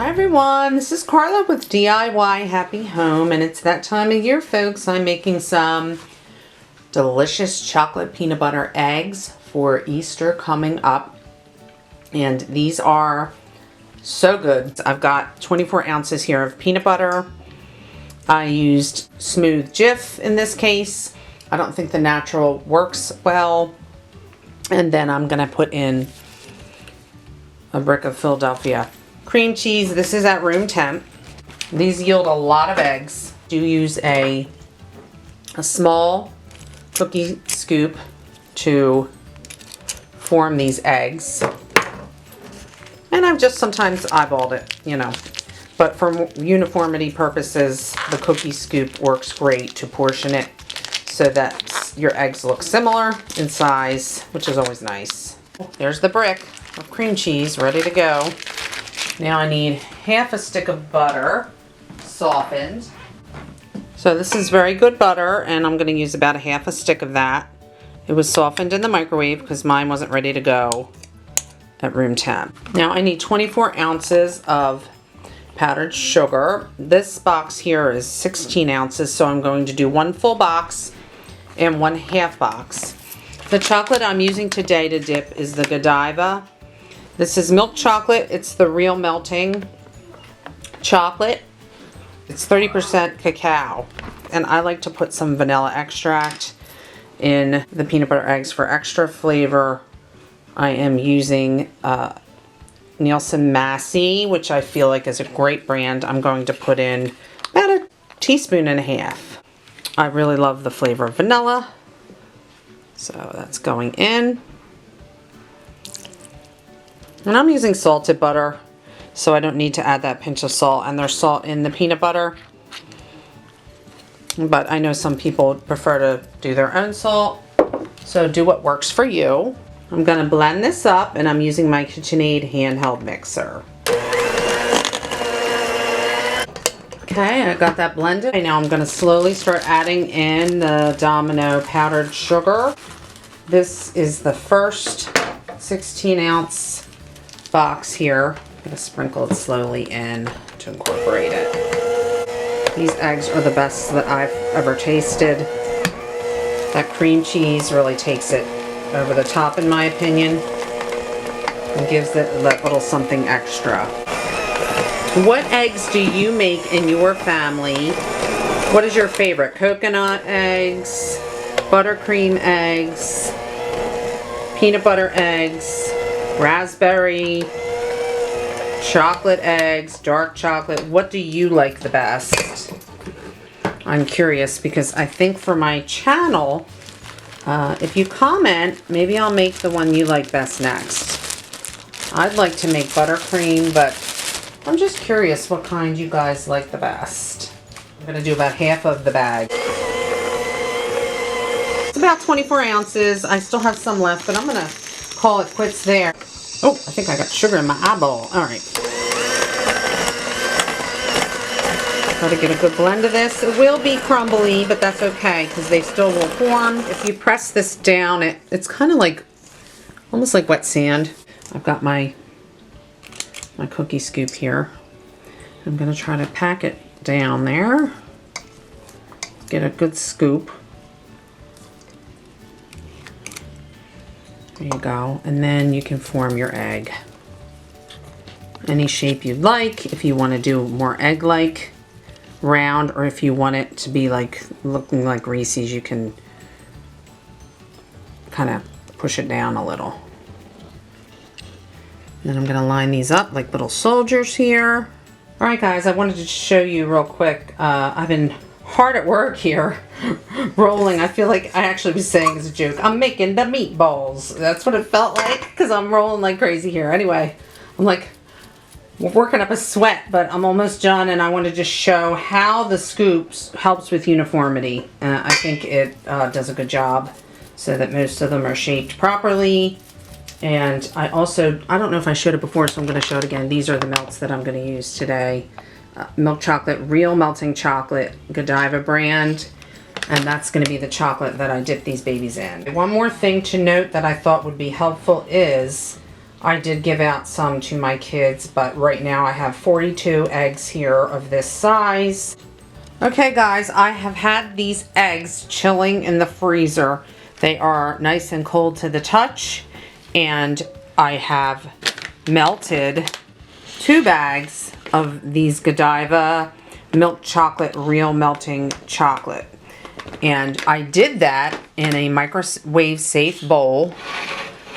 Hi everyone, this is Carla with DIY Happy Home, and it's that time of year, folks. I'm making some delicious chocolate peanut butter eggs for Easter coming up, and these are so good. I've got 24 ounces here of peanut butter. I used smooth Jif in this case. I don't think the natural works well. And then I'm gonna put in a brick of Philadelphia cream cheese. This is at room temp. These yield a lot of eggs. Do use a small cookie scoop to form these eggs. And I've just sometimes eyeballed it, you know. But for uniformity purposes, the cookie scoop works great to portion it so that your eggs look similar in size, which is always nice. There's the brick of cream cheese ready to go. Now I need half a stick of butter, softened. So this is very good butter, and I'm going to use about a half a stick of that. It was softened in the microwave because mine wasn't ready to go at room temp. Now I need 24 ounces of powdered sugar. This box here is 16 ounces, so I'm going to do one full box and one half box. The chocolate I'm using today to dip is the Godiva. This is milk chocolate. It's the real melting chocolate. It's 30% cacao. And I like to put some vanilla extract in the peanut butter eggs for extra flavor. I am using Nielsen Massey, which I feel like is a great brand. I'm going to put in about a teaspoon and a half. I really love the flavor of vanilla. So that's going in. And I'm using salted butter, so I don't need to add that pinch of salt. And there's salt in the peanut butter. But I know some people prefer to do their own salt. So do what works for you. I'm going to blend this up, and I'm using my KitchenAid handheld mixer. Okay, I got that blended. Okay, now I'm going to slowly start adding in the Domino powdered sugar. This is the first 16 ounce box here. I'm going to sprinkle it slowly in to incorporate it. These eggs are the best that I've ever tasted. That cream cheese really takes it over the top, in my opinion, and gives it that little something extra. What eggs do you make in your family? What is your favorite? Coconut eggs, buttercream eggs, peanut butter eggs, raspberry, chocolate eggs, dark chocolate? What do you like the best? I'm curious because I think for my channel, if you comment, maybe I'll make the one you like best next. I'd like to make buttercream, but I'm just curious what kind you guys like the best. I'm going to do about half of the bag. It's about 24 ounces. I still have some left, but I'm going to call it quits there. Oh, I think I got sugar in my eyeball. All right. Try to get a good blend of this. It will be crumbly, but that's okay because they still will form. If you press this down, it's kind of like, almost like wet sand. I've got my cookie scoop here. I'm going to try to pack it down there. Get a good scoop. There you go. And then you can form your egg. Any shape you'd like. If you want to do more egg-like, round, or if you want it to be like looking like Reese's, you can kind of push it down a little. Then I'm going to line these up like little soldiers here. Alright guys, I wanted to show you real quick. I've been hard at work here rolling. I feel like I actually was saying as a joke, I'm making the meatballs. That's what it felt like because I'm rolling like crazy here. Anyway, I'm like working up a sweat, but I'm almost done, and I want to just show how the scoops helps with uniformity. I think it does a good job so that most of them are shaped properly. And I don't know if I showed it before, so I'm going to show it again. These are the melts that I'm going to use today. Milk chocolate, real melting chocolate, Godiva brand. And that's going to be the chocolate that I dip these babies in. One more thing to note that I thought would be helpful is I did give out some to my kids, but right now I have 42 eggs here of this size. Okay guys, I have had these eggs chilling in the freezer. They are nice and cold to the touch, and I have melted 2 bags of these Godiva milk chocolate real melting chocolate. And I did that in a microwave safe bowl.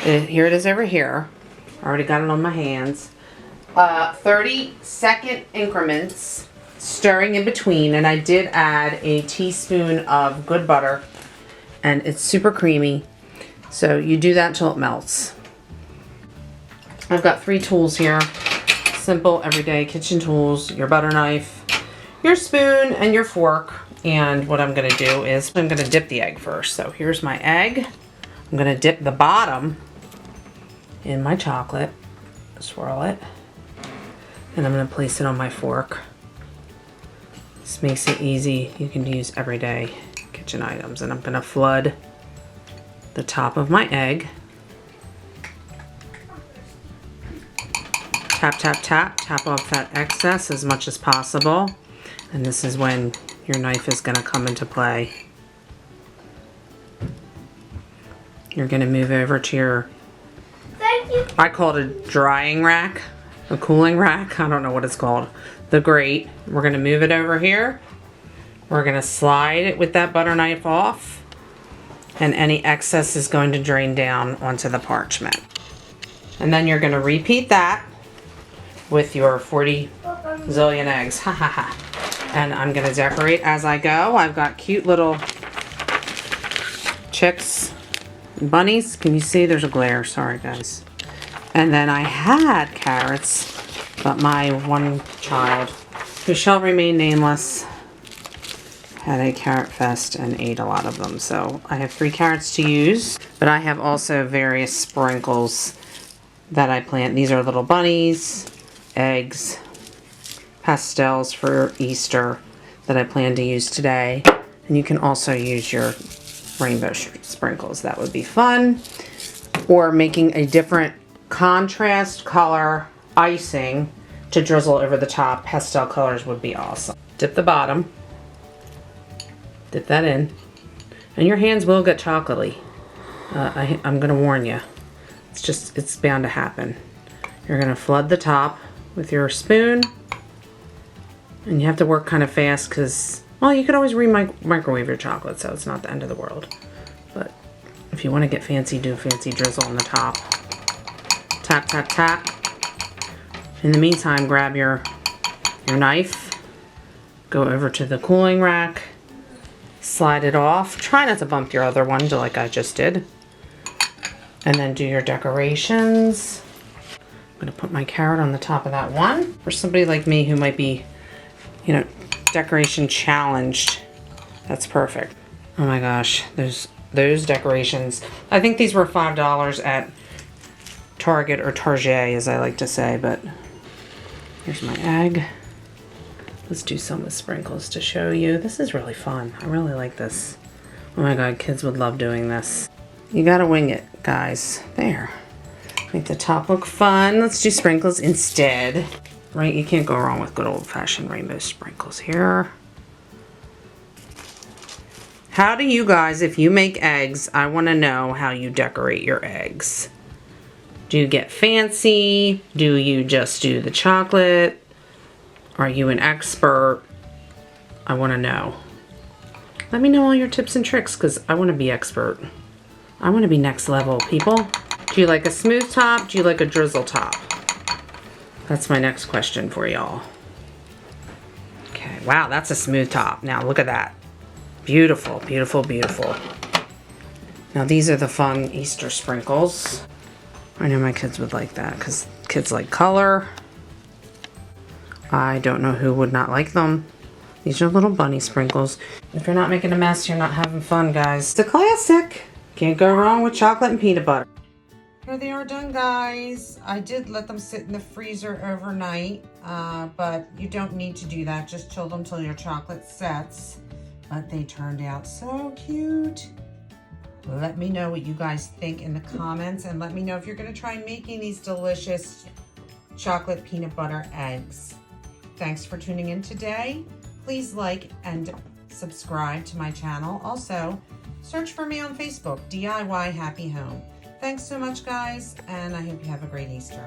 Here it is over here. I already got it on my hands. 30-second increments, stirring in between, and I did add a teaspoon of good butter, and it's super creamy. So you do that till it melts. I've got 3 tools here. Simple, everyday kitchen tools. Your butter knife, your spoon, and your fork. And what I'm going to do is I'm going to dip the egg first. So here's my egg. I'm going to dip the bottom in my chocolate, swirl it, and I'm going to place it on my fork. This makes it easy. You can use everyday kitchen items. And I'm going to flood the top of my egg. Tap, tap, tap, tap off that excess as much as possible. And this is when your knife is going to come into play. You're going to move over to your, I call it a drying rack, a cooling rack. I don't know what it's called. The grate. We're going to move it over here. We're going to slide it with that butter knife off. And any excess is going to drain down onto the parchment. And then you're going to repeat that with your 40 zillion eggs. Ha ha ha. And I'm going to decorate as I go. I've got cute little chicks. Bunnies, can you see? There's a glare, sorry guys. And then I had carrots, but my one child, who shall remain nameless, had a carrot fest and ate a lot of them. So I have 3 carrots to use, but I have also various sprinkles that I plant. These are little bunnies, eggs, pastels for Easter that I plan to use today. And you can also use your rainbow sprinkles. That would be fun. Or making a different contrast color icing to drizzle over the top. Pastel colors would be awesome. Dip the bottom. Dip that in. And your hands will get chocolatey. I'm going to warn you. It's bound to happen. You're going to flood the top with your spoon. And you have to work kind of fast because, well, you could always microwave your chocolate, so it's not the end of the world. But if you want to get fancy, do a fancy drizzle on the top. Tap, tap, tap. In the meantime, grab your knife. Go over to the cooling rack. Slide it off. Try not to bump your other one like I just did. And then do your decorations. I'm going to put my carrot on the top of that one. For somebody like me who might be, you know, decoration challenged, that's perfect. Oh my gosh, those decorations. I think these were $5 at Target or Target, as I like to say, but here's my egg. Let's do some with sprinkles to show you. This is really fun. I really like this. Oh my god, kids would love doing this. You gotta wing it, guys. There. Make the top look fun. Let's do sprinkles instead. Right, you can't go wrong with good old-fashioned rainbow sprinkles here. How do you guys, if you make eggs, I want to know how you decorate your eggs. Do you get fancy? Do you just do the chocolate? Are you an expert? I want to know. Let me know all your tips and tricks because I want to be expert. I want to be next level, people. Do you like a smooth top? Do you like a drizzle top? That's my next question for y'all. Okay, wow, that's a smooth top. Now look at that. Beautiful, beautiful, beautiful. Now these are the fun Easter sprinkles. I know my kids would like that because kids like color. I don't know who would not like them. These are little bunny sprinkles. If you're not making a mess, you're not having fun, guys. It's a classic. Can't go wrong with chocolate and peanut butter. Here they are done, guys. I did let them sit in the freezer overnight, but you don't need to do that. Just chill them till your chocolate sets. But they turned out so cute. Let me know what you guys think in the comments, and let me know if you're going to try making these delicious chocolate peanut butter eggs. Thanks for tuning in today. Please like and subscribe to my channel. Also, search for me on Facebook, DIY Happy Home. Thanks so much, guys, and I hope you have a great Easter.